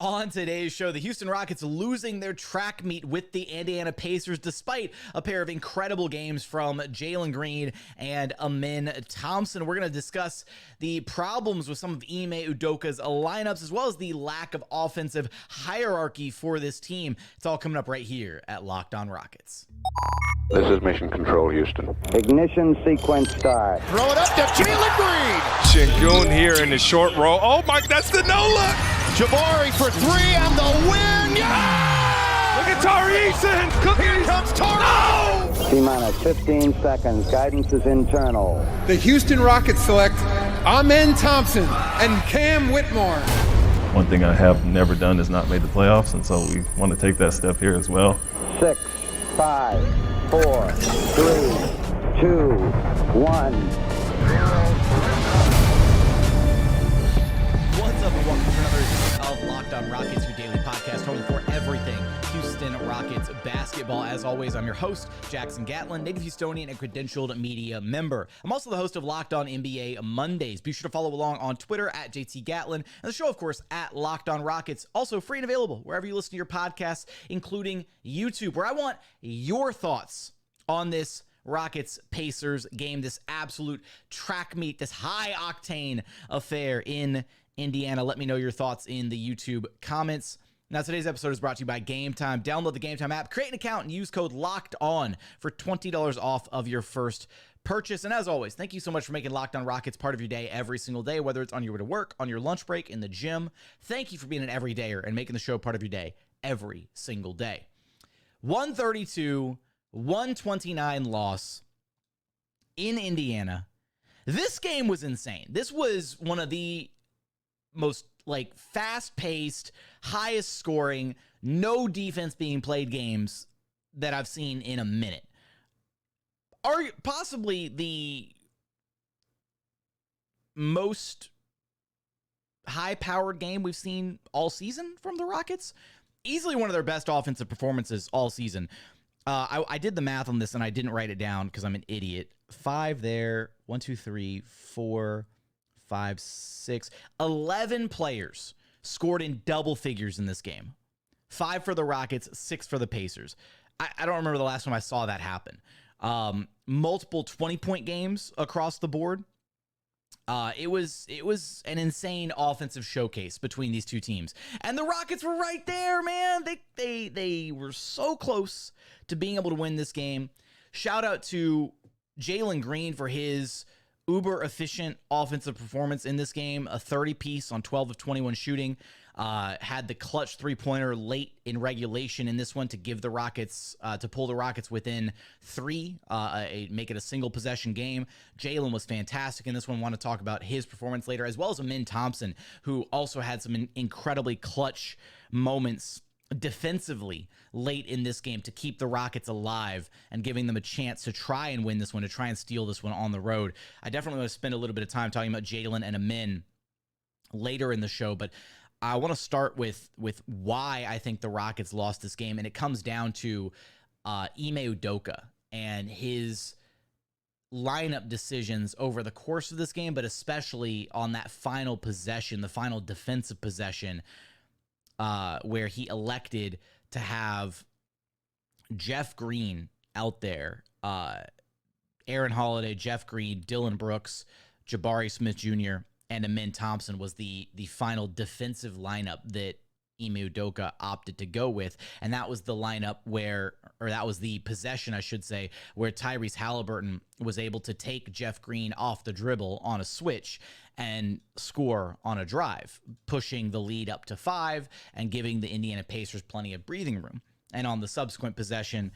On today's show, the Houston Rockets losing their track meet with the Indiana Pacers despite a pair of incredible games from Jalen Green and Amen Thompson. We're going to discuss the problems with some of Ime Udoka's lineups, as well as the lack of offensive hierarchy for this team. It's all coming up right here at Locked On Rockets. This is Mission Control, Houston. Ignition sequence start. Throw it up to Jalen Green. Sengun here in the short row. Oh my, that's the no look. Jabari for three and the win. Yeah! Look at Tari, Eason. Here comes Tari. No! T-minus 15 seconds. Guidance is internal. The Houston Rockets select Amen Thompson and Cam Whitmore. One thing I have never done is not made the playoffs, and so we want to take that step here as well. 6, 5, 4, 3, 2, 1. What's up, and welcome to another edition of Locked On Rockets, your daily podcast home for everything Houston Rockets basketball. As always, I'm your host, Jackson Gatlin, native Houstonian and credentialed media member. I'm also the host of Locked On NBA Mondays. Be sure to follow along on Twitter at JT Gatlin, and the show, of course, at Locked On Rockets. Also free and available wherever you listen to your podcasts, including YouTube, where I want your thoughts on this Rockets-Pacers game, this absolute track meet, this high-octane affair in Indiana. Let me know your thoughts in the YouTube comments. Now, today's episode is brought to you by Game Time. Download the Game Time app, create an account, and use code LOCKEDON for $20 off of your first purchase. And as always, thank you so much for making Locked On Rockets part of your day every single day, whether it's on your way to work, on your lunch break, in the gym. Thank you for being an everydayer and making the show part of your day every single day. 132-129 loss in Indiana. This game was insane. This was one of the most fast-paced, highest scoring, no defense being played games that I've seen in a minute. Possibly the most high-powered game we've seen all season from the Rockets. Easily one of their best offensive performances all season. I did the math on this and I didn't write it down because I'm an idiot. 5 there, 1, 2, 3, 4, 5, 6, 11 players scored in double figures in this game. 5 for the Rockets, 6 for the Pacers. I don't remember the last time I saw that happen. Multiple 20-point games across the board. It was an insane offensive showcase between these two teams. And the Rockets were right there, man. They were so close to being able to win this game. Shout out to Jalen Green for his uber efficient offensive performance in this game. A 30-piece on 12 of 21 shooting. Had the clutch three-pointer late in regulation in this one to give the Rockets, to pull the Rockets within 3, make it a single possession game. Jalen was fantastic in this one. Want to talk about his performance later, as well as Amen Thompson, who also had some incredibly clutch moments defensively late in this game to keep the Rockets alive and giving them a chance to try and win this one, to try and steal this one on the road. I definitely want to spend a little bit of time talking about Jalen and Amen later in the show, but I want to start with why I think the Rockets lost this game, and it comes down to Ime Udoka and his lineup decisions over the course of this game, but especially on that final possession, the final defensive possession, where he elected to have Jeff Green out there, Aaron Holiday, Jeff Green, Dillon Brooks, Jabari Smith Jr., and Amen Thompson was the final defensive lineup that Ime Udoka opted to go with. And that was the lineup that was the possession, I should say, where Tyrese Halliburton was able to take Jeff Green off the dribble on a switch and score on a drive, pushing the lead up to 5 and giving the Indiana Pacers plenty of breathing room. And on the subsequent possession,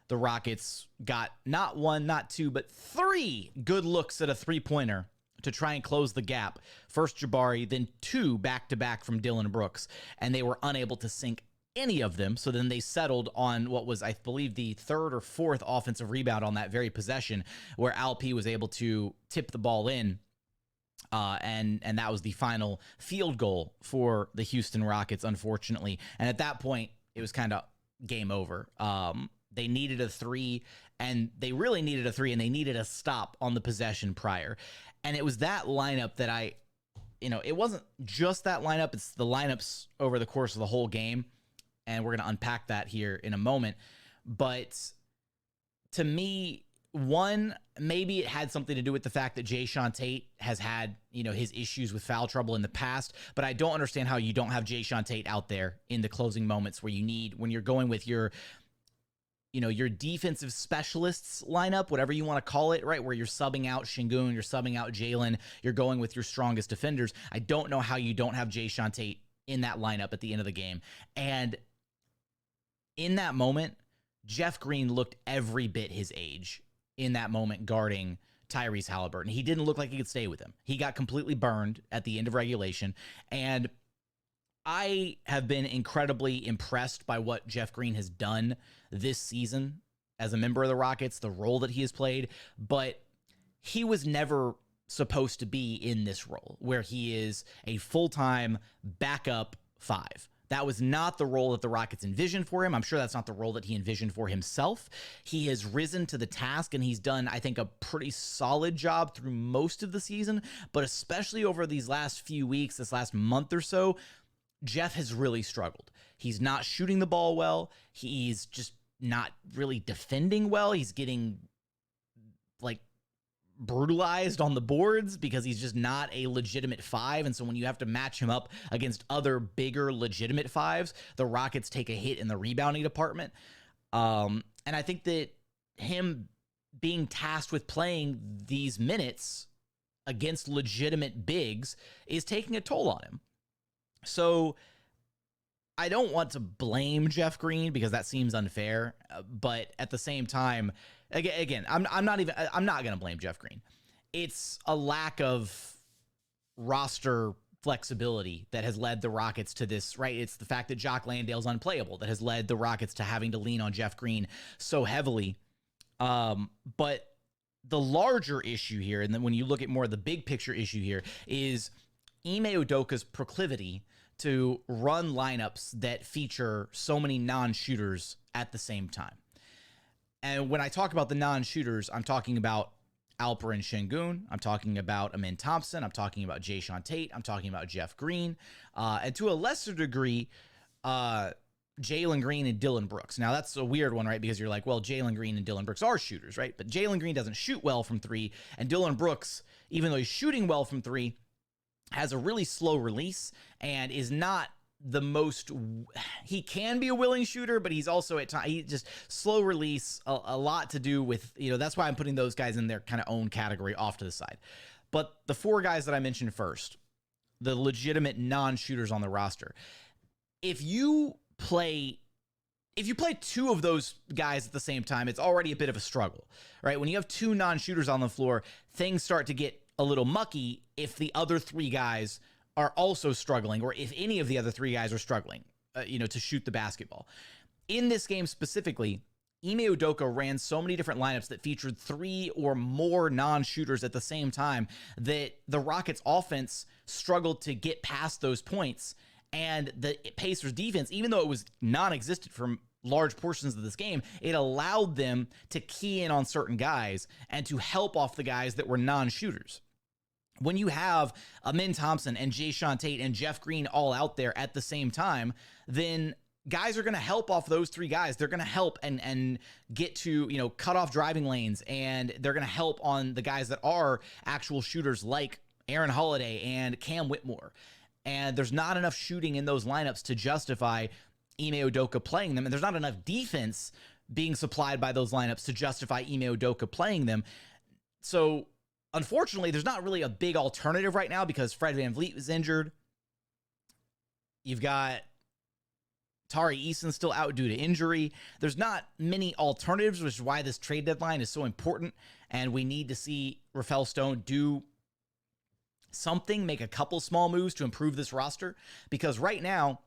the Rockets got not 1, not 2, but 3 good looks at a three-pointer to try and close the gap. First Jabari, then 2 back-to-back from Dillon Brooks, and they were unable to sink any of them. So then they settled on what was, I believe, the 3rd or 4th offensive rebound on that very possession, where Alperen was able to tip the ball in, and that was the final field goal for the Houston Rockets, unfortunately. And at that point, it was kind of game over. They needed a 3, and they really needed a 3, and they needed a stop on the possession prior. And it was that lineup that I it wasn't just that lineup. It's the lineups over the course of the whole game. And we're going to unpack that here in a moment. But to me, one, maybe it had something to do with the fact that Jae'Sean Tate has had, his issues with foul trouble in the past, but I don't understand how you don't have Jae'Sean Tate out there in the closing moments when you're going with your defensive specialists lineup, whatever you want to call it, right? Where you're subbing out Sengun, you're subbing out Jalen, you're going with your strongest defenders. I don't know how you don't have Jae'Sean Tate in that lineup at the end of the game. And in that moment, Jeff Green looked every bit his age in that moment guarding Tyrese Halliburton. He didn't look like he could stay with him. He got completely burned at the end of regulation. And I have been incredibly impressed by what Jeff Green has done this season as a member of the Rockets, the role that he has played, but he was never supposed to be in this role where he is a full-time backup 5. That was not the role that the Rockets envisioned for him. I'm sure that's not the role that he envisioned for himself. He has risen to the task, and he's done, I think, a pretty solid job through most of the season, but especially over these last few weeks, this last month or so, Jeff has really struggled. He's not shooting the ball well. He's just not really defending well. He's getting, brutalized on the boards because he's just not a legitimate 5. And so when you have to match him up against other bigger legitimate 5s, the Rockets take a hit in the rebounding department. And I think that him being tasked with playing these minutes against legitimate bigs is taking a toll on him. So I don't want to blame Jeff Green because that seems unfair, but at the same time, again, I'm not going to blame Jeff Green. It's a lack of roster flexibility that has led the Rockets to this, right? It's the fact that Jock Landale's unplayable that has led the Rockets to having to lean on Jeff Green so heavily. But the larger issue here, and then when you look at more of the big picture issue here, is Ime Udoka's proclivity to run lineups that feature so many non-shooters at the same time. And when I talk about the non-shooters, I'm talking about Alperen Sengun, I'm talking about Amen Thompson, I'm talking about Jae'Sean Tate, I'm talking about Jeff Green, and to a lesser degree, Jalen Green and Dillon Brooks. Now, that's a weird one, right? Because you're like, well, Jalen Green and Dillon Brooks are shooters, right? But Jalen Green doesn't shoot well from 3, and Dillon Brooks, even though he's shooting well from 3, has a really slow release and is not the most, he can be a willing shooter, but he's also at times, he just slow release, a lot to do with, that's why I'm putting those guys in their kind of own category off to the side. But the 4 guys that I mentioned first, the legitimate non-shooters on the roster, if you play 2 of those guys at the same time, it's already a bit of a struggle, right? When you have 2 non-shooters on the floor, things start to get a little mucky if the other 3 guys are also struggling, or if any of the other 3 guys are struggling, to shoot the basketball. In this game specifically, Ime Udoka ran so many different lineups that featured 3 or more non-shooters at the same time that the Rockets offense struggled to get past those points. And the Pacers defense, even though it was non-existent for large portions of this game, it allowed them to key in on certain guys and to help off the guys that were non-shooters. When you have Amen Thompson and Jae'Sean Tate and Jeff Green all out there at the same time, then guys are going to help off those 3 guys. They're going to help and get to, cut off driving lanes, and they're going to help on the guys that are actual shooters like Aaron Holiday and Cam Whitmore. And there's not enough shooting in those lineups to justify Ime Udoka playing them, and there's not enough defense being supplied by those lineups to justify Ime Udoka playing them. So unfortunately, there's not really a big alternative right now because Fred VanVleet was injured. You've got Tari Eason still out due to injury. There's not many alternatives, which is why this trade deadline is so important, and we need to see Rafael Stone do something, make a couple small moves to improve this roster, because right now,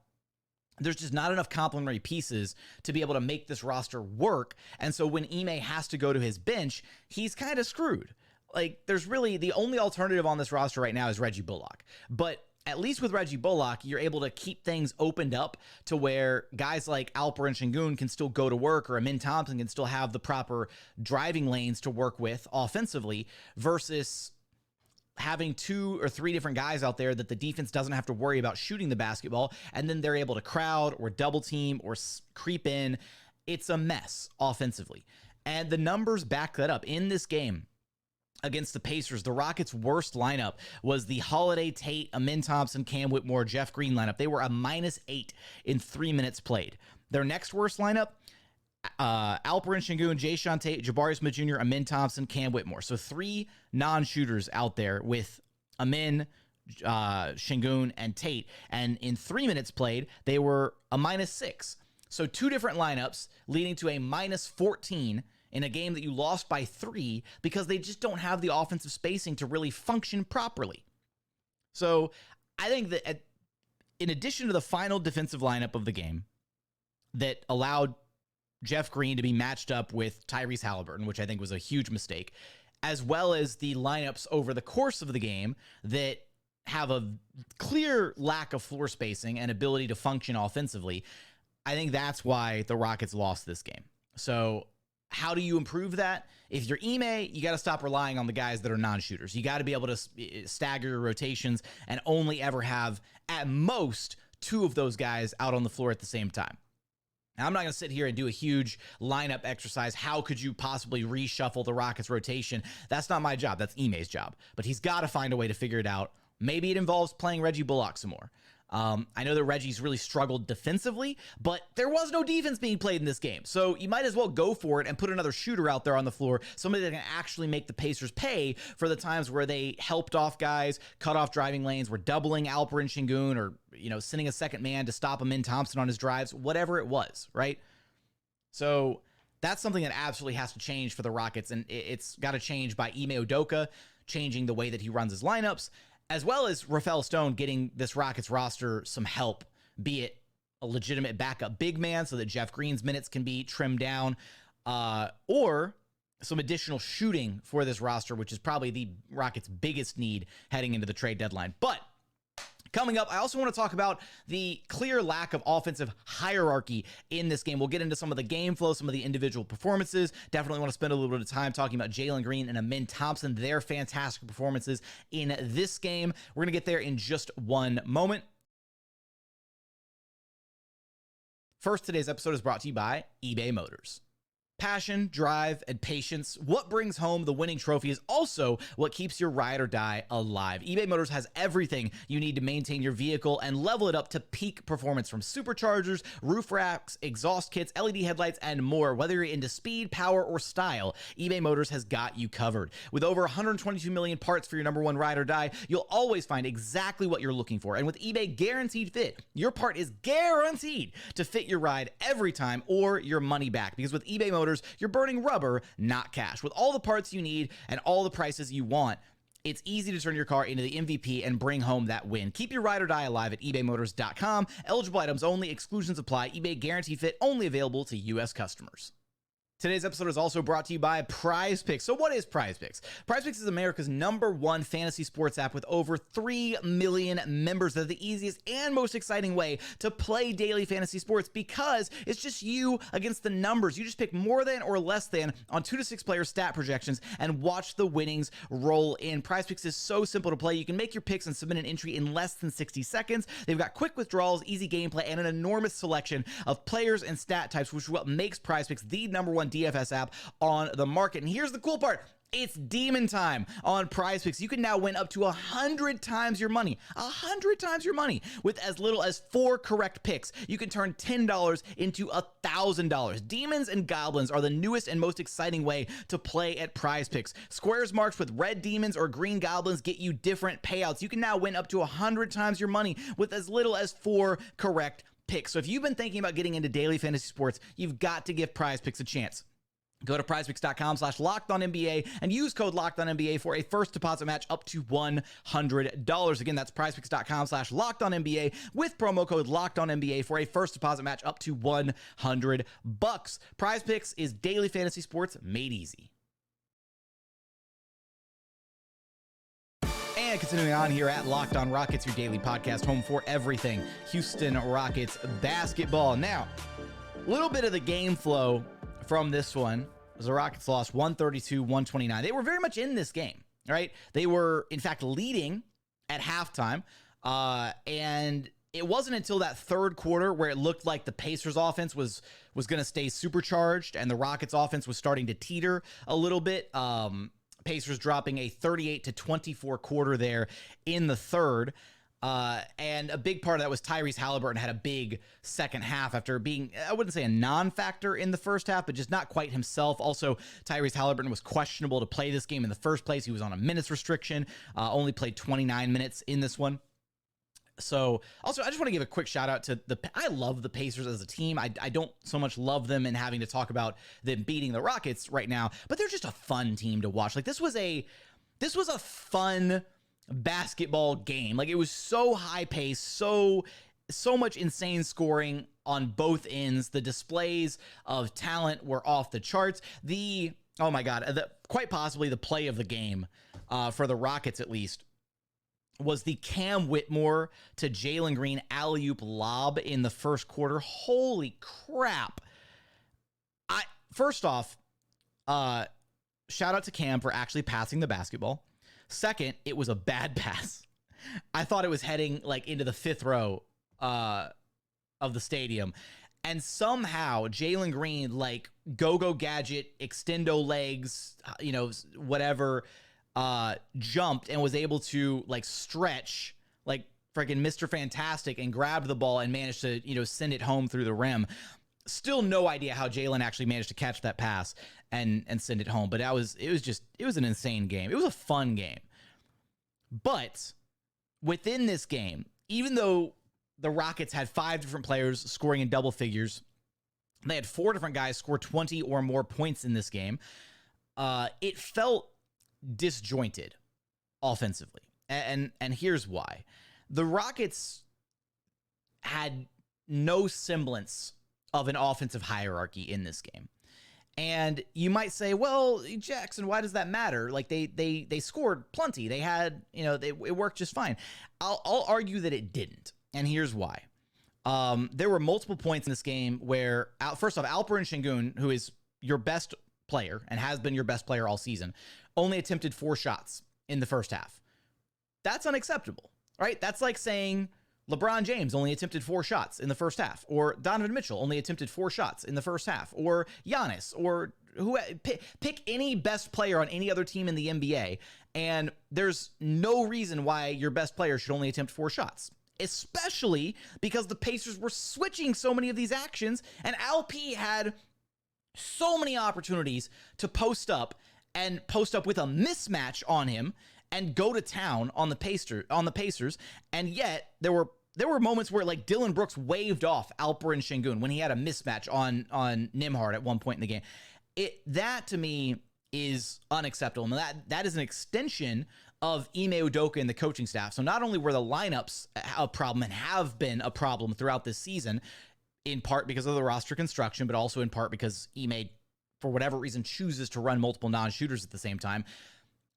there's just not enough complementary pieces to be able to make this roster work. And so when Ime has to go to his bench, he's kind of screwed. There's really, the only alternative on this roster right now is Reggie Bullock. But at least with Reggie Bullock, you're able to keep things opened up to where guys like Alperen Sengun can still go to work, or Amen Thompson can still have the proper driving lanes to work with offensively, versus having 2 or 3 different guys out there that the defense doesn't have to worry about shooting the basketball, and then they're able to crowd or double team or creep in. It's a mess offensively. And the numbers back that up. In this game against the Pacers, the Rockets' worst lineup was the Holiday, Tate, Amen Thompson, Cam Whitmore, Jeff Green lineup. They were a -8 in 3 minutes played. Their next worst lineup, Alperen, Sengun, Jae'Sean, Tate, Jabari Smith Jr., Amen Thompson, Cam Whitmore. So 3 non-shooters out there with Amen, Sengun, and Tate. And in 3 minutes played, they were a -6. So 2 different lineups leading to a -14 in a game that you lost by 3 because they just don't have the offensive spacing to really function properly. So I think that in addition to the final defensive lineup of the game that allowed Jeff Green to be matched up with Tyrese Halliburton, which I think was a huge mistake, as well as the lineups over the course of the game that have a clear lack of floor spacing and ability to function offensively, I think that's why the Rockets lost this game. So how do you improve that? If you're Ime, you got to stop relying on the guys that are non-shooters. You got to be able to stagger your rotations and only ever have, at most, 2 of those guys out on the floor at the same time. Now, I'm not going to sit here and do a huge lineup exercise. How could you possibly reshuffle the Rockets rotation? That's not my job. That's Ime's job. But he's got to find a way to figure it out. Maybe it involves playing Reggie Bullock some more. I know that Reggie's really struggled defensively, but there was no defense being played in this game. So you might as well go for it and put another shooter out there on the floor, somebody that can actually make the Pacers pay for the times where they helped off guys, cut off driving lanes, were doubling Alperen Sengun, or, sending a second man to stop Amen Thompson on his drives, whatever it was, right? So that's something that absolutely has to change for the Rockets, and it's got to change by Ime Udoka changing the way that he runs his lineups, as well as Rafael Stone getting this Rockets roster some help, be it a legitimate backup big man so that Jeff Green's minutes can be trimmed down, or some additional shooting for this roster, which is probably the Rockets' biggest need heading into the trade deadline. But coming up, I also want to talk about the clear lack of offensive hierarchy in this game. We'll get into some of the game flow, some of the individual performances. Definitely want to spend a little bit of time talking about Jalen Green and Amen Thompson, their fantastic performances in this game. We're going to get there in just one moment. First, today's episode is brought to you by eBay Motors. Passion, drive, and patience. What brings home the winning trophy is also what keeps your ride or die alive. eBay Motors has everything you need to maintain your vehicle and level it up to peak performance, from superchargers, roof racks, exhaust kits, LED headlights, and more. Whether you're into speed, power, or style, eBay Motors has got you covered. With over 122 million parts for your number one ride or die, you'll always find exactly what you're looking for. And with eBay Guaranteed Fit, your part is guaranteed to fit your ride every time or your money back. Because with eBay Motors, you're burning rubber, not cash. With all the parts you need and all the prices you want, it's easy to turn your car into the MVP and bring home that win. Keep your ride or die alive at ebaymotors.com. Eligible items only. Exclusions apply. eBay Guaranteed Fit only available to U.S. customers. Today's episode is also brought to you by Prize Picks. So what is Prize Picks? Prize Picks is America's #1 fantasy sports app with over 3 million members. They're the easiest and most exciting way to play daily fantasy sports because it's just you against the numbers. You just pick more than or less than on 2 to 6 player stat projections and watch the winnings roll in. Prize Picks is so simple to play. You can make your picks and submit an entry in less than 60 seconds. They've got quick withdrawals, easy gameplay, and an enormous selection of players and stat types, which is what makes Prize Picks the #1 DFS app on the market. And here's the cool part. It's demon time on Prize Picks. You can now win up to 100 times your money. 100 times your money with as little as 4 correct picks. You can turn $10 into $1,000. Demons and goblins are the newest and most exciting way to play at Prize Picks. Squares marked with red demons or green goblins get you different payouts. You can now win up to 100 times your money with as little as 4 correct picks. So if you've been thinking about getting into daily fantasy sports, you've got to give Prize Picks a chance. Go to prizepicks.com/LockedOnNBA and use code LockedOnNBA for a first deposit match up to $100. Again, that's prizepicks.com/LockedOnNBA with promo code LockedOnNBA for a first deposit match up to $100. Prize Picks is daily fantasy sports made easy. And continuing on here at Locked On Rockets, your daily podcast, home for everything Houston Rockets basketball. Now, a little bit of the game flow from this one, as the Rockets lost 132-129. They were very much in this game. right? They were, in fact, leading at halftime. And it wasn't until that third quarter where it looked like the Pacers offense was going to stay supercharged and the Rockets offense was starting to teeter a little bit. Pacers dropping a 38-24 quarter there in the third. And a big part of that was Tyrese Halliburton had a big second half after being, I wouldn't say a non-factor in the first half, but just not quite himself. Also, Tyrese Halliburton was questionable to play this game in the first place. He was on a minutes restriction, only played 29 minutes in this one. So also, I just want to give a quick shout out to I love the Pacers as a team. I don't so much love them and having to talk about them beating the Rockets right now, but they're just a fun team to watch. Like this was a fun basketball game. Like it was so high paced, so much insane scoring on both ends. The displays of talent were off the charts. Oh my God, quite possibly the play of the game for the Rockets at least was the Cam Whitmore to Jalen Green alley-oop lob in the first quarter. Holy crap. First off, shout out to Cam for actually passing the basketball. Second, it was a bad pass. I thought it was heading like into the fifth row of the stadium. And somehow Jalen Green, like go-go gadget, extendo legs, whatever, jumped and was able to like stretch like freaking Mr. Fantastic and grabbed the ball and managed to, send it home through the rim. Still no idea how Jalen actually managed to catch that pass and send it home. But it was an insane game. It was a fun game. But within this game, even though the Rockets had 5 different players scoring in double figures, they had 4 different guys score 20 or more points in this game. It felt disjointed offensively. And here's why. The Rockets had no semblance of an offensive hierarchy in this game. And you might say, well, Jackson, why does that matter? Like they scored plenty. They had, it worked just fine. I'll argue that it didn't. And here's why. There were multiple points in this game where, first off, Alperen Sengun, who is your best player and has been your best player all season, only attempted 4 shots in the first half. That's unacceptable, right? That's like saying LeBron James only attempted 4 shots in the first half, or Donovan Mitchell only attempted 4 shots in the first half, or Giannis, or pick any best player on any other team in the NBA, and there's no reason why your best player should only attempt 4 shots, especially because the Pacers were switching so many of these actions, and LP had so many opportunities to post up with a mismatch on him and go to town on the Pacers, and yet there were moments where like Dillon Brooks waved off Alperen Sengun when he had a mismatch on Nembhard at one point in the game. That to me is unacceptable. And that is an extension of Ime Udoka and the coaching staff. So not only were the lineups a problem and have been a problem throughout this season, in part because of the roster construction, but also in part because Ime, for whatever reason, chooses to run multiple non-shooters at the same time.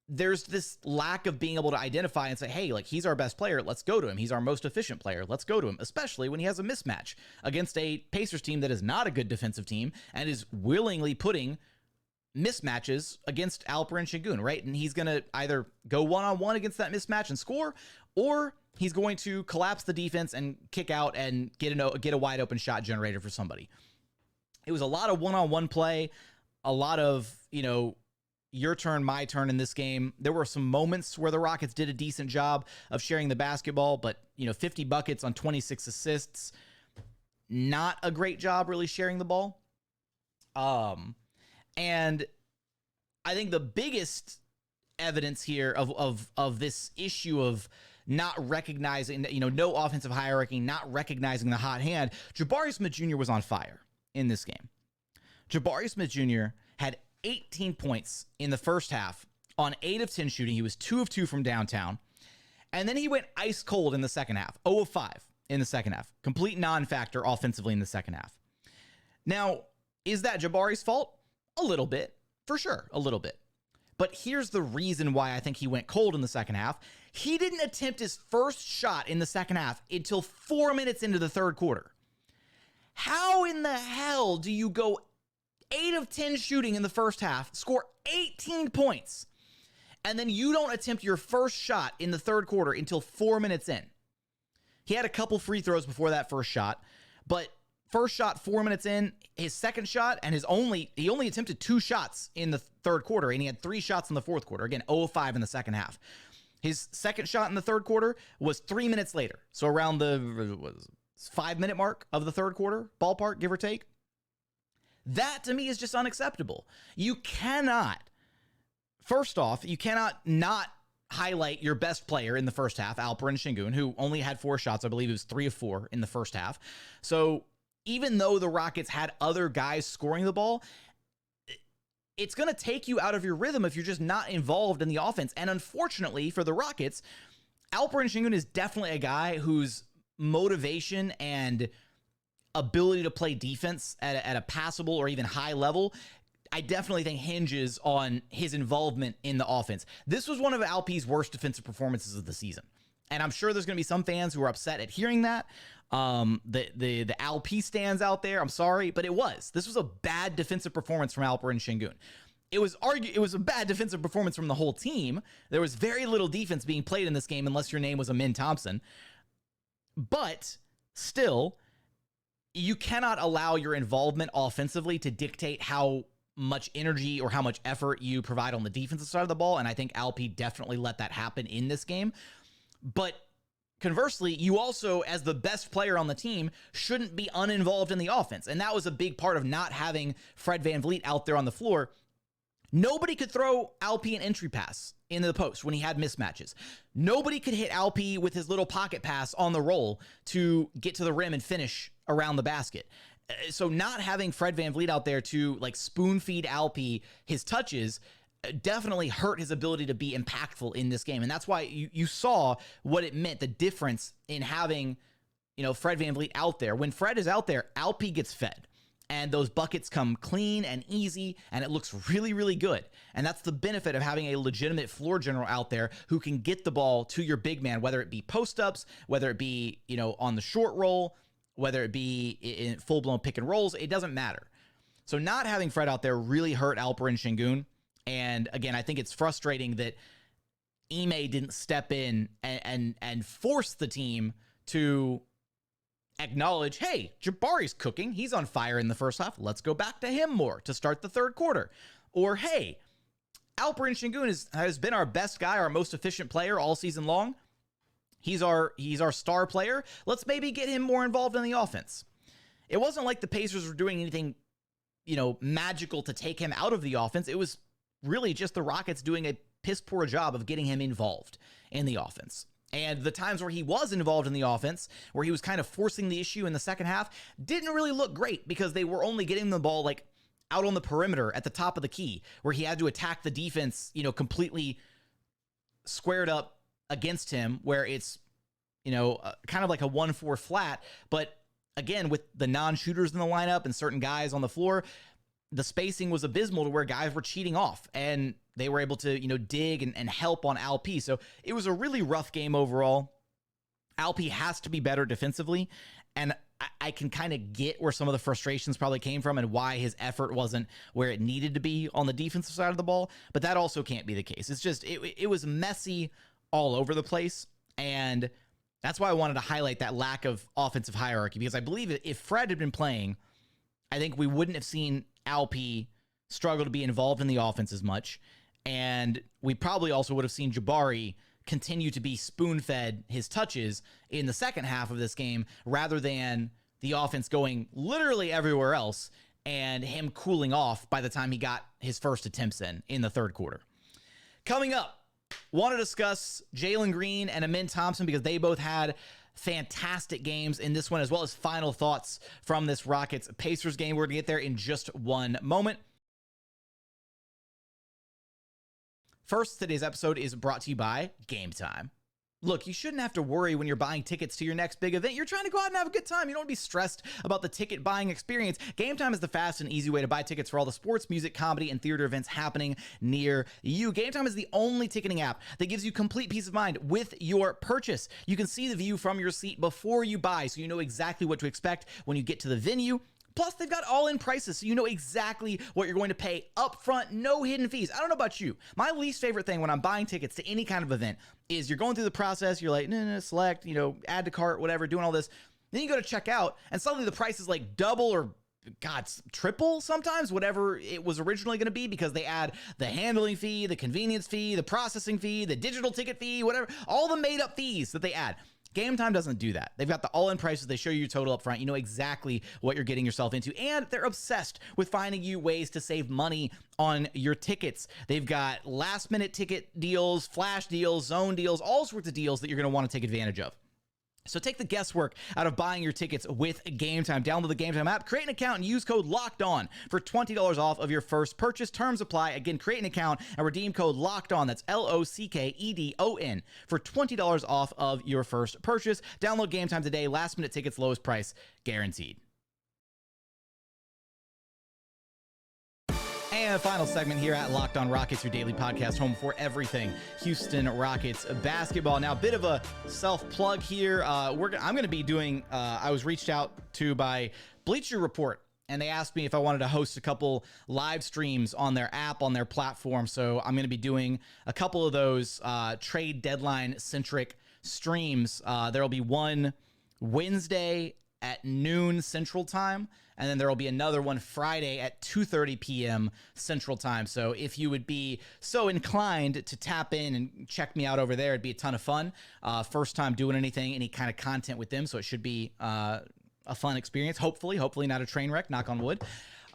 There's this lack of being able to identify and say, hey, like he's our best player, let's go to him. He's our most efficient player, let's go to him, especially when he has a mismatch against a Pacers team that is not a good defensive team and is willingly putting mismatches against Alperen Sengun, right? And he's going to either go one-on-one against that mismatch and score, or he's going to collapse the defense and kick out and get a wide open shot generator for somebody. It was a lot of one-on-one play, a lot of, your turn, my turn in this game. There were some moments where the Rockets did a decent job of sharing the basketball, but 50 buckets on 26 assists, not a great job really sharing the ball. And I think the biggest evidence here of this issue of not recognizing, no offensive hierarchy, not recognizing the hot hand, Jabari Smith Jr. was on fire in this game. Jabari Smith Jr. had 18 points in the first half on 8 of 10 shooting. He was 2 of 2 from downtown. And then he went ice cold in the second half, 0 of 5 in the second half. Complete non-factor offensively in the second half. Now, is that Jabari's fault? A little bit, for sure, a little bit. But here's the reason why I think he went cold in the second half. He didn't attempt his first shot in the second half until 4 minutes into the third quarter. How in the hell do you go 8 of 10 shooting in the first half, score 18 points, and then you don't attempt your first shot in the third quarter until 4 minutes in. He had a couple free throws before that first shot, but first shot 4 minutes in, his second shot, and he only attempted 2 shots in the third quarter, and he had 3 shots in the fourth quarter. Again, 0 of 5 in the second half. His second shot in the third quarter was 3 minutes later, so around the 5-minute mark of the third quarter, ballpark, give or take. That, to me, is just unacceptable. You cannot, first off, you cannot not highlight your best player in the first half, Alperen Sengun, who only had 4 shots. I believe it was 3 of 4 in the first half. So even though the Rockets had other guys scoring the ball, it's going to take you out of your rhythm if you're just not involved in the offense. And unfortunately for the Rockets, Alperen Sengun is definitely a guy whose motivation and ability to play defense at a passable or even high level, I definitely think hinges on his involvement in the offense. This was one of Alp's worst defensive performances of the season. And I'm sure there's going to be some fans who are upset at hearing that. The Alp stands out there, I'm sorry, but this was a bad defensive performance from Alperen Sengun. It was a bad defensive performance from the whole team. There was very little defense being played in this game unless your name was Amen Thompson. But still, you cannot allow your involvement offensively to dictate how much energy or how much effort you provide on the defensive side of the ball. And I think Alp definitely let that happen in this game. But conversely, you also, as the best player on the team, shouldn't be uninvolved in the offense. And that was a big part of not having Fred VanVleet out there on the floor. Nobody could throw Alp an entry pass into the post when he had mismatches. Nobody could hit Alp with his little pocket pass on the roll to get to the rim and finish around the basket. So not having Fred VanVleet out there to like spoon feed Alp his touches definitely hurt his ability to be impactful in this game. And that's why you saw what it meant, the difference in having, Fred VanVleet out there. When Fred is out there, Alp gets fed. And those buckets come clean and easy, and it looks really, really good. And that's the benefit of having a legitimate floor general out there who can get the ball to your big man, whether it be post-ups, whether it be, on the short roll, whether it be in full-blown pick and rolls, it doesn't matter. So not having Fred out there really hurt Alperen Sengun. And again, I think it's frustrating that Ime didn't step in and force the team to acknowledge, hey, Jabari's cooking. He's on fire in the first half. Let's go back to him more to start the third quarter. Or, hey, Alperen Sengun has been our best guy, our most efficient player all season long. He's our star player. Let's maybe get him more involved in the offense. It wasn't like the Pacers were doing anything, magical to take him out of the offense. It was really just the Rockets doing a piss poor job of getting him involved in the offense. And the times where he was involved in the offense, where he was kind of forcing the issue in the second half, didn't really look great because they were only getting the ball like out on the perimeter at the top of the key, where he had to attack the defense, completely squared up against him, where it's, kind of like a 1-4 flat. But again, with the non-shooters in the lineup and certain guys on the floor, the spacing was abysmal to where guys were cheating off, and they were able to, dig and help on Alp. So it was a really rough game overall. Alp has to be better defensively, and I can kind of get where some of the frustrations probably came from and why his effort wasn't where it needed to be on the defensive side of the ball, but that also can't be the case. It's just, it was messy all over the place, and that's why I wanted to highlight that lack of offensive hierarchy, because I believe if Fred had been playing, I think we wouldn't have seen Alp struggle to be involved in the offense as much. And we probably also would have seen Jabari continue to be spoon-fed his touches in the second half of this game, rather than the offense going literally everywhere else and him cooling off by the time he got his first attempts in the third quarter. Coming up, want to discuss Jalen Green and Amen Thompson because they both had fantastic games in this one, as well as final thoughts from this Rockets-Pacers game. We're going to get there in just one moment. First, today's episode is brought to you by Game Time. Look, you shouldn't have to worry when you're buying tickets to your next big event. You're trying to go out and have a good time. You don't want to be stressed about the ticket buying experience. Game Time is the fast and easy way to buy tickets for all the sports, music, comedy, and theater events happening near you. Game Time is the only ticketing app that gives you complete peace of mind with your purchase. You can see the view from your seat before you buy, so you know exactly what to expect when you get to the venue. Plus, they've got all-in prices, so you know exactly what you're going to pay up front, no hidden fees. I don't know about you. My least favorite thing when I'm buying tickets to any kind of event is you're going through the process, you're like, select, add to cart, whatever, doing all this. Then you go to check out, and suddenly the price is like double or, God, triple sometimes, whatever it was originally going to be, because they add the handling fee, the convenience fee, the processing fee, the digital ticket fee, whatever, all the made-up fees that they add. Game Time doesn't do that. They've got the all-in prices. They show you your total up front. You know exactly what you're getting yourself into, and they're obsessed with finding you ways to save money on your tickets. They've got last-minute ticket deals, flash deals, zone deals, all sorts of deals that you're going to want to take advantage of. So take the guesswork out of buying your tickets with Game Time. Download the Game Time app, create an account, and use code LOCKEDON for $20 off of your first purchase. Terms apply. Again, create an account and redeem code LOCKEDON. That's LOCKEDON for $20 off of your first purchase. Download Game Time today. Last minute tickets, lowest price guaranteed. And final segment here at Locked On Rockets, your daily podcast, home for everything Houston Rockets basketball. Now, a bit of a self-plug here. I'm going to be doing, I was reached out to by Bleacher Report, and they asked me if I wanted to host a couple live streams on their app, on their platform. So I'm going to be doing a couple of those trade deadline-centric streams. There will be one Wednesday at noon Central Time, and then there will be another one Friday at 2:30 p.m. Central Time. So if you would be so inclined to tap in and check me out over there, it'd be a ton of fun. First time doing any kind of content with them, so it should be a fun experience. Hopefully not a train wreck, knock on wood.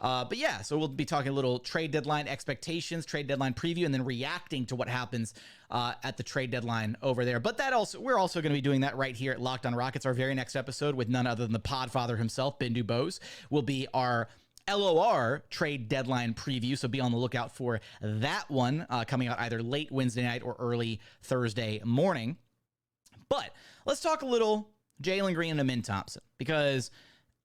But yeah, so we'll be talking a little trade deadline expectations, trade deadline preview, and then reacting to what happens at the trade deadline over there. But we're also going to be doing that right here at Locked On Rockets. Our very next episode with none other than the podfather himself, Ben Dubose, will be our LOR trade deadline preview. So be on the lookout for that one coming out either late Wednesday night or early Thursday morning. But let's talk a little Jalen Green and Amen Thompson, because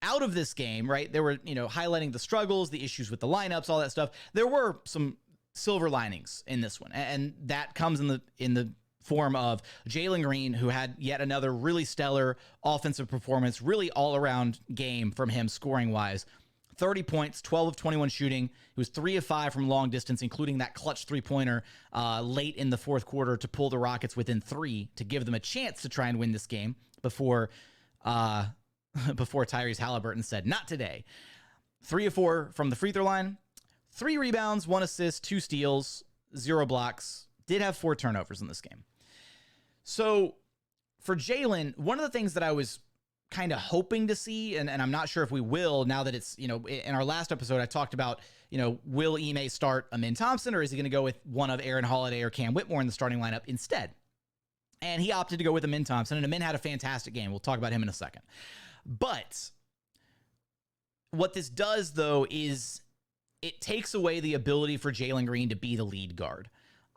out of this game, right, they were, highlighting the struggles, the issues with the lineups, all that stuff. There were some silver linings in this one, and that comes in the form of Jalen Green, who had yet another really stellar offensive performance, really all-around game from him scoring-wise. 30 points, 12 of 21 shooting. He was 3 of 5 from long distance, including that clutch three-pointer late in the fourth quarter to pull the Rockets within 3 to give them a chance to try and win this game before Tyrese Halliburton said, "Not today." 3 of 4 from the free throw line, 3 rebounds, 1 assist, 2 steals, 0 blocks. Did have 4 turnovers in this game. So for Jalen, one of the things that I was kind of hoping to see, and I'm not sure if we will now that it's, in our last episode, I talked about, will Ime start Amen Thompson, or is he going to go with one of Aaron Holiday or Cam Whitmore in the starting lineup instead? And he opted to go with Amen Thompson, and Amen had a fantastic game. We'll talk about him in a second. But what this does, though, is it takes away the ability for Jalen Green to be the lead guard,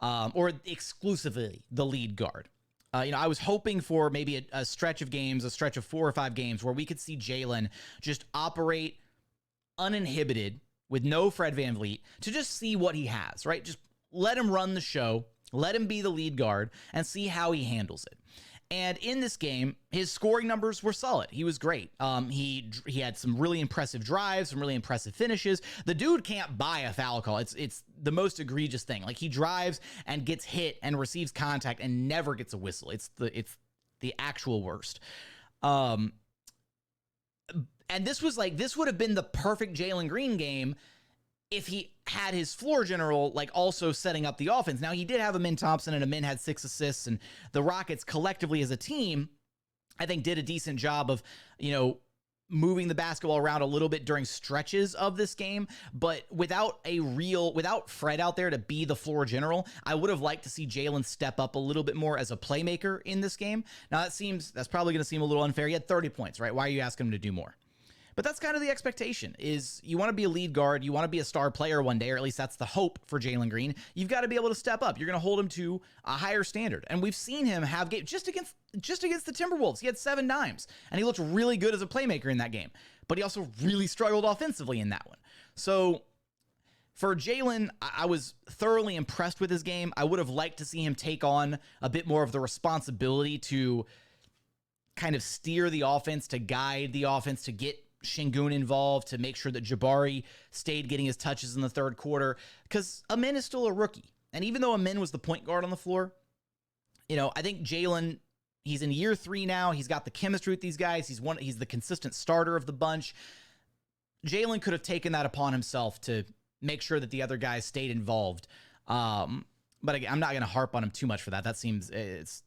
or exclusively the lead guard. I was hoping for maybe a stretch of games, a stretch of 4 or 5 games where we could see Jalen just operate uninhibited with no Fred VanVleet to just see what he has, right? Just let him run the show, let him be the lead guard, and see how he handles it. And in this game, his scoring numbers were solid. He was great. He had some really impressive drives, some really impressive finishes. The dude can't buy a foul call. It's the most egregious thing. Like, he drives and gets hit and receives contact and never gets a whistle. It's the actual worst. And this would have been the perfect Jalen Green game if he had his floor general, also setting up the offense. Now, he did have Amen Thompson, and Amen had 6 assists, and the Rockets collectively as a team, I think, did a decent job of, moving the basketball around a little bit during stretches of this game. But without Fred out there to be the floor general, I would have liked to see Jalen step up a little bit more as a playmaker in this game. Now, that's probably going to seem a little unfair. He had 30 points, right? Why are you asking him to do more? But that's kind of the expectation, is you want to be a lead guard, you want to be a star player one day, or at least that's the hope for Jalen Green. You've got to be able to step up. You're going to hold him to a higher standard. And we've seen him have games just against the Timberwolves. He had 7 dimes, and he looked really good as a playmaker in that game. But he also really struggled offensively in that one. So for Jalen, I was thoroughly impressed with his game. I would have liked to see him take on a bit more of the responsibility to kind of steer the offense, to guide the offense, to get Sengun involved, to make sure that Jabari stayed getting his touches in the third quarter, because Amen is still a rookie. And even though Amen was the point guard on the floor, I think Jalen, he's in year 3 now. He's got the chemistry with these guys. He's the consistent starter of the bunch. Jalen could have taken that upon himself to make sure that the other guys stayed involved. But again, I'm not going to harp on him too much for that. That seems, it's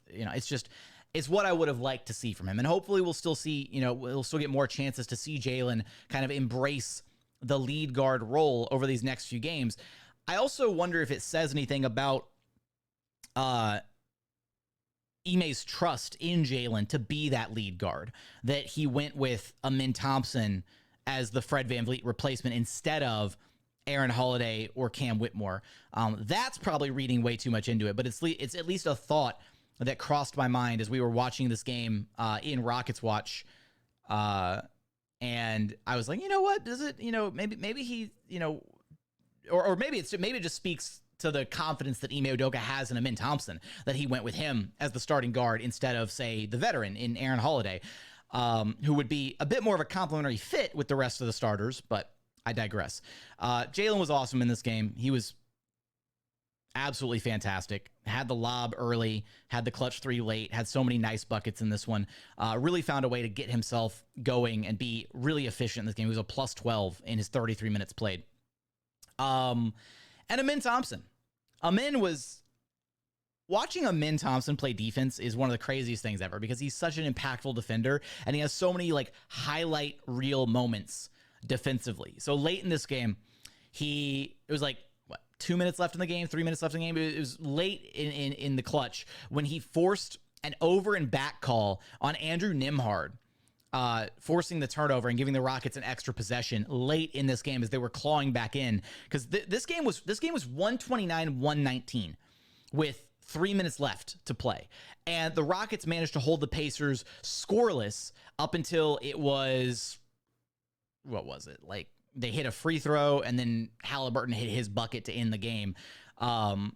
what I would have liked to see from him. And hopefully we'll still see, we'll still get more chances to see Jalen kind of embrace the lead guard role over these next few games. I also wonder if it says anything about Ime's trust in Jalen to be that lead guard, that he went with Amen Thompson as the Fred VanVleet replacement instead of Aaron Holiday or Cam Whitmore. That's probably reading way too much into it, but it's at least a thought that crossed my mind as we were watching this game in Rockets Watch. And I was like, you know what? Does it, maybe he, or maybe it just speaks to the confidence that Ime Udoka has in Amen Thompson, that he went with him as the starting guard instead of, say, the veteran in Aaron Holiday, who would be a bit more of a complementary fit with the rest of the starters, but I digress. Jalen was awesome in this game. He was absolutely fantastic. Had the lob early, had the clutch 3 late, had so many nice buckets in this one. Really found a way to get himself going and be really efficient in this game. He was a plus 12 in his 33 minutes played. And Amen Thompson. Watching Amen Thompson play defense is one of the craziest things ever, because he's such an impactful defender and he has so many highlight reel moments defensively. So late in this game, it was 2 minutes left in the game, 3 minutes left in the game. It was late in the clutch when he forced an over and back call on Andrew Nembhard, forcing the turnover and giving the Rockets an extra possession late in this game as they were clawing back in. Because this game was 129-119 with 3 minutes left to play. And the Rockets managed to hold the Pacers scoreless up until it was, what was it? They hit a free throw and then Halliburton hit his bucket to end the game. And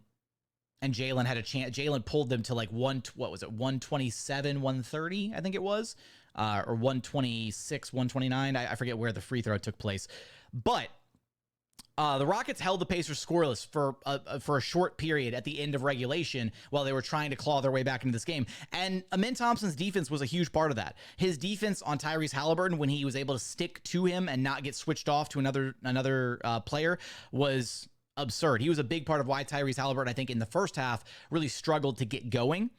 Jalen had a chance. Jalen pulled them to 127, 130, I think it was, or 126, 129. I forget where the free throw took place, but the Rockets held the Pacers scoreless for a short period at the end of regulation while they were trying to claw their way back into this game. And Amen Thompson's defense was a huge part of that. His defense on Tyrese Halliburton, when he was able to stick to him and not get switched off to another player, was absurd. He was a big part of why Tyrese Halliburton, I think, in the first half really struggled to get going.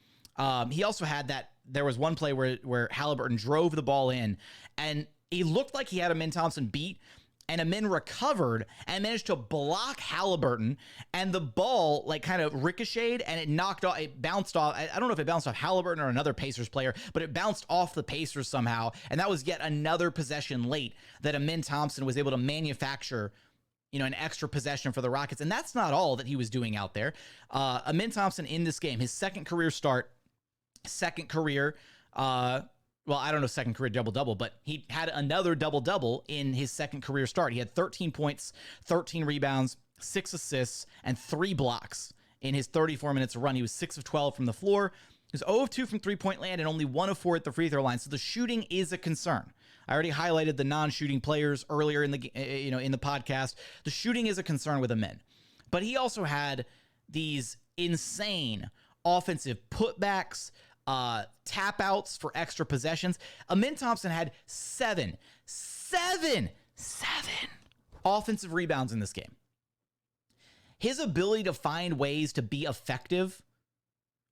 He also had there was one play where Halliburton drove the ball in and he looked like he had Amen Thompson beat, and Amen recovered and managed to block Halliburton, and the ball kind of ricocheted and it bounced off. I don't know if it bounced off Halliburton or another Pacers player, but it bounced off the Pacers somehow. And that was yet another possession late that Amen Thompson was able to manufacture, an extra possession for the Rockets. And that's not all that he was doing out there. Amen Thompson in this game, his second career double-double, but he had another double-double in his second career start. He had 13 points, 13 rebounds, 6 assists, and 3 blocks in his 34 minutes of run. He was 6 of 12 from the floor. He was 0 of 2 from three-point land and only 1 of 4 at the free throw line. So the shooting is a concern. I already highlighted the non-shooting players earlier in the podcast. The shooting is a concern with Amen, but he also had these insane offensive putbacks, tap outs for extra possessions. Amen Thompson had seven offensive rebounds in this game. His ability to find ways to be effective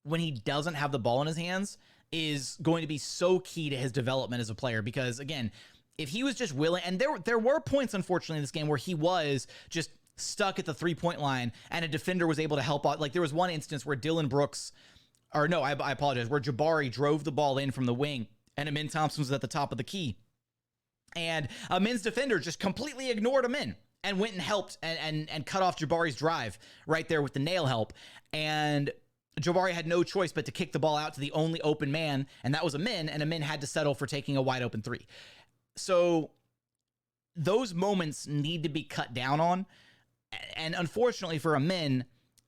when he doesn't have the ball in his hands is going to be so key to his development as a player, because again, if he was just willing, and there were points, unfortunately, in this game where he was just stuck at the 3-point line and a defender was able to help out. There was one instance where I apologize, where Jabari drove the ball in from the wing and Amen Thompson was at the top of the key. And Amen's defender just completely ignored Amen and went and helped and cut off Jabari's drive right there with the nail help. And Jabari had no choice but to kick the ball out to the only open man, and that was Amen, and Amen had to settle for taking a wide open 3. So those moments need to be cut down on. And unfortunately for Amen,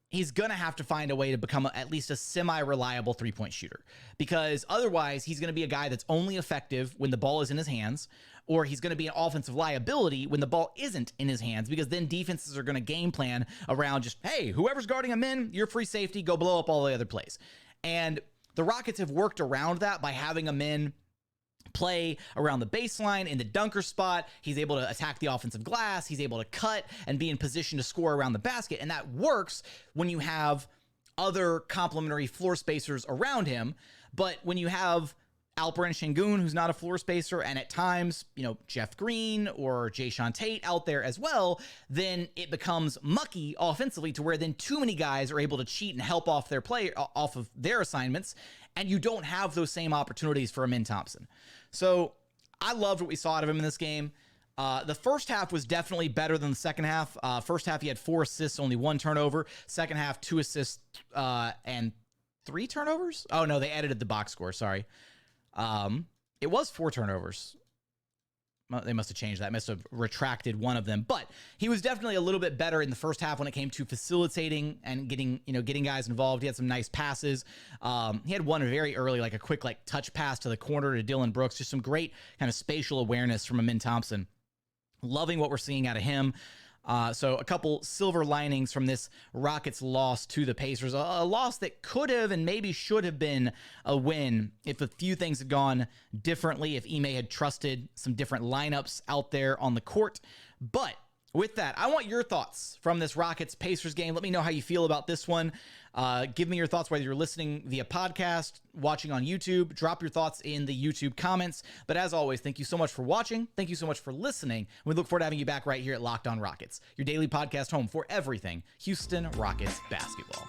he's going to have to find a way to become at least a semi-reliable three-point shooter, because otherwise he's going to be a guy that's only effective when the ball is in his hands, or he's going to be an offensive liability when the ball isn't in his hands, because then defenses are going to game plan around just, hey, whoever's guarding him in, you're free safety, go blow up all the other plays. And the Rockets have worked around that by having him in play around the baseline in the dunker spot. He's able to attack the offensive glass. He's able to cut and be in position to score around the basket. And that works when you have other complementary floor spacers around him. But when you have Alperen Sengun, who's not a floor spacer, and at times, Jeff Green or Jae'Sean Tate out there as well, then it becomes mucky offensively to where then too many guys are able to cheat and help off of their assignments, and you don't have those same opportunities for Amen Thompson. So I loved what we saw out of him in this game. The first half was definitely better than the second half. First half, he had 4 assists, only 1 turnover. Second half, 2 assists and 3 turnovers? Oh, no, they edited the box score. Sorry. It was 4 turnovers. They must have changed that. Must have retracted one of them. But he was definitely a little bit better in the first half when it came to facilitating and getting guys involved. He had some nice passes. He had one very early, like a quick touch pass to the corner to Dillon Brooks. Just some great kind of spatial awareness from Amen Thompson. Loving what we're seeing out of him. So a couple silver linings from this Rockets loss to the Pacers, a loss that could have and maybe should have been a win if a few things had gone differently, if Ime had trusted some different lineups out there on the court. But with that, I want your thoughts from this Rockets-Pacers game. Let me know how you feel about this one. Give me your thoughts, whether you're listening via podcast, watching on YouTube. Drop your thoughts in the YouTube comments. But as always, thank you so much for watching. Thank you so much for listening. We look forward to having you back right here at Locked On Rockets, your daily podcast home for everything Houston Rockets basketball.